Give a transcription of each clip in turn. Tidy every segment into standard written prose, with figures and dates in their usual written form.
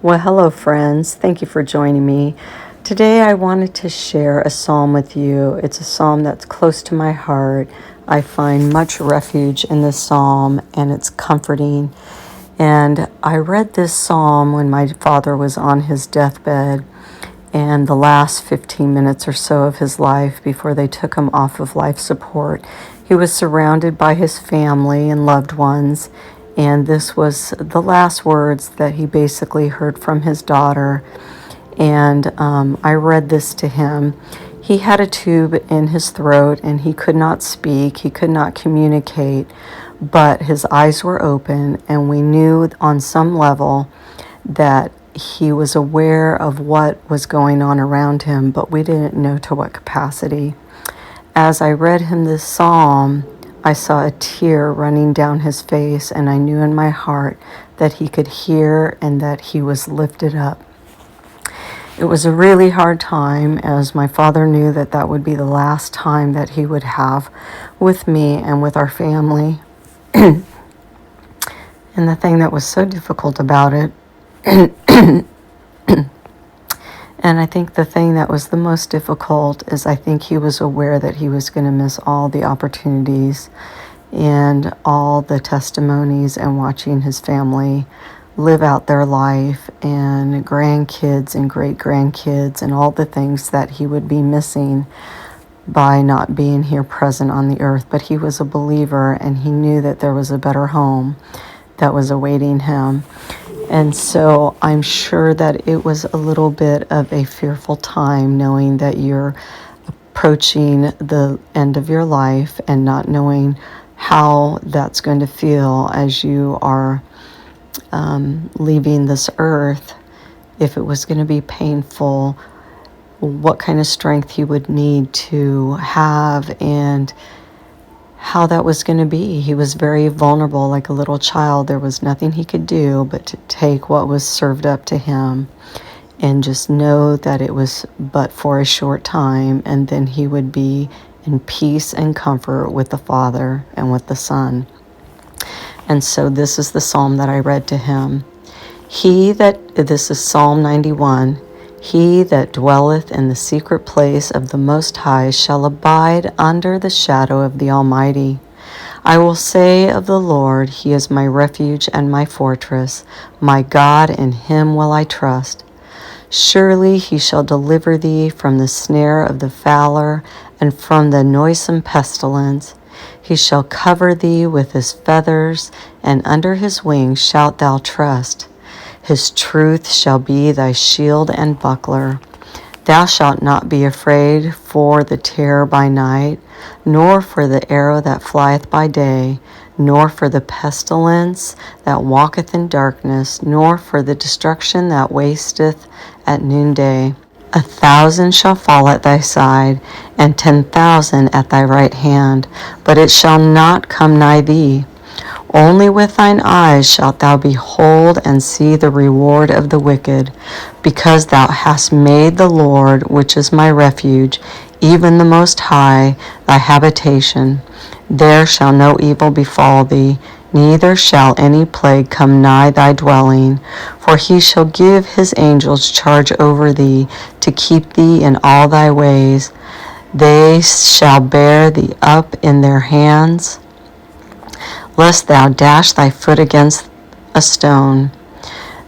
Well, hello, friends. Thank you for joining me. Today, I wanted to share a psalm with you. It's a psalm that's close to my heart. I find much refuge in this psalm, and it's comforting. And I read this psalm when my father was on his deathbed, and the last 15 minutes or so of his life before they took him off of life support. He was surrounded by his family and loved ones, and this was the last words that he basically heard from his daughter. And I read this to him. He had a tube in his throat and he could not speak, he could not communicate, but his eyes were open, and we knew on some level that he was aware of what was going on around him, but we didn't know to what capacity. As I read him this psalm, I saw a tear running down his face, and I knew in my heart that he could hear and that he was lifted up. It was a really hard time, as my father knew that that would be the last time that he would have with me and with our family. And the thing that was so difficult about it, and I think the thing that was the most difficult is I think he was aware that he was going to miss all the opportunities and all the testimonies and watching his family live out their life and grandkids and great-grandkids and all the things that he would be missing by not being here present on the earth. But he was a believer, and he knew that there was a better home that was awaiting him. And so I'm sure that it was a little bit of a fearful time, knowing that you're approaching the end of your life and not knowing how that's going to feel as you are leaving this earth. If it was going to be painful, what kind of strength you would need to have, and how that was going to be. He was very vulnerable, like a little child. There was nothing he could do but to take what was served up to him and just know that it was but for a short time, and then he would be in peace and comfort with the Father and with the Son. And so this is the psalm that I read to him. This is Psalm 91. He that dwelleth in the secret place of the Most High shall abide under the shadow of the Almighty. I will say of the Lord, He is my refuge and my fortress. My God, in Him will I trust. Surely He shall deliver thee from the snare of the fowler and from the noisome pestilence. He shall cover thee with His feathers, and under His wings shalt thou trust. His truth shall be thy shield and buckler. Thou shalt not be afraid for the terror by night, nor for the arrow that flieth by day, nor for the pestilence that walketh in darkness, nor for the destruction that wasteth at noonday. 1,000 shall fall at thy side, and 10,000 at thy right hand, but it shall not come nigh thee. Only with thine eyes shalt thou behold and see the reward of the wicked, because thou hast made the Lord, which is my refuge, even the Most High, thy habitation. There shall no evil befall thee, neither shall any plague come nigh thy dwelling. For He shall give His angels charge over thee, to keep thee in all thy ways. They shall bear thee up in their hands, lest thou dash thy foot against a stone.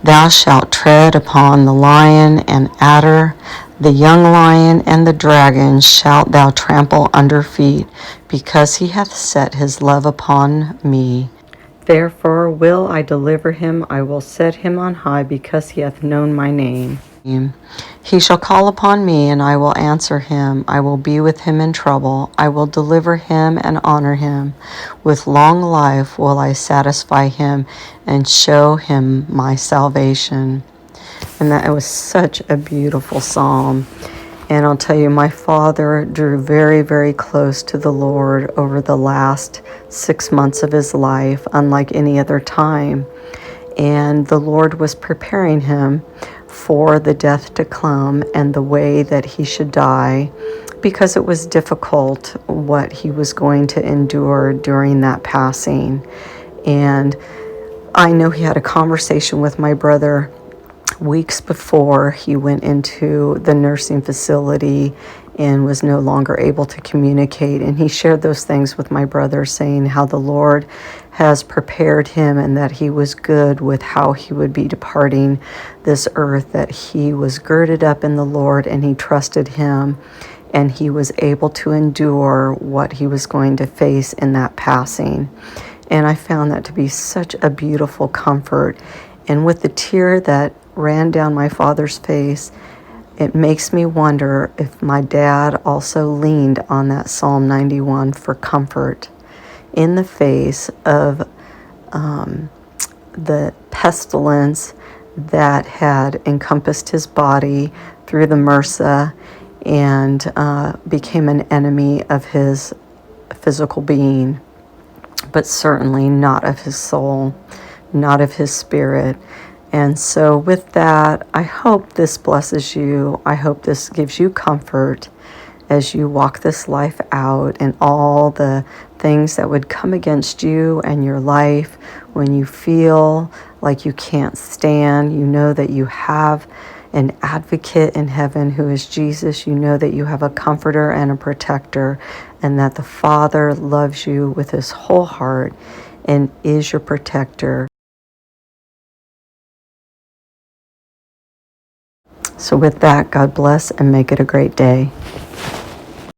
Thou shalt tread upon the lion and adder, the young lion and the dragon shalt thou trample under feet, because He hath set His love upon me. Therefore will I deliver him, I will set him on high, because he hath known my name. He shall call upon me, and I will answer him. I will be with him in trouble. I will deliver him and honor him. With long life will I satisfy him and show him my salvation. And that was such a beautiful psalm. And I'll tell you, my father drew very, very close to the Lord over the last 6 months of his life, unlike any other time. And the Lord was preparing him for the death to come and the way that he should die, because it was difficult what he was going to endure during that passing. And I know he had a conversation with my brother weeks before he went into the nursing facility and was no longer able to communicate. And he shared those things with my brother, saying how the Lord has prepared him and that he was good with how he would be departing this earth, that he was girded up in the Lord and he trusted him, and he was able to endure what he was going to face in that passing. And I found that to be such a beautiful comfort. And with the tear that ran down my father's face, it makes me wonder if my dad also leaned on that Psalm 91 for comfort in the face of the pestilence that had encompassed his body through the MRSA and became an enemy of his physical being, but certainly not of his soul, not of his spirit. And so with that, I hope this blesses you. I hope this gives you comfort as you walk this life out, and all the things that would come against you and your life when you feel like you can't stand. You know that you have an advocate in heaven who is Jesus. You know that you have a comforter and a protector, and that the Father loves you with his whole heart and is your protector. So with that, God bless and make it a great day.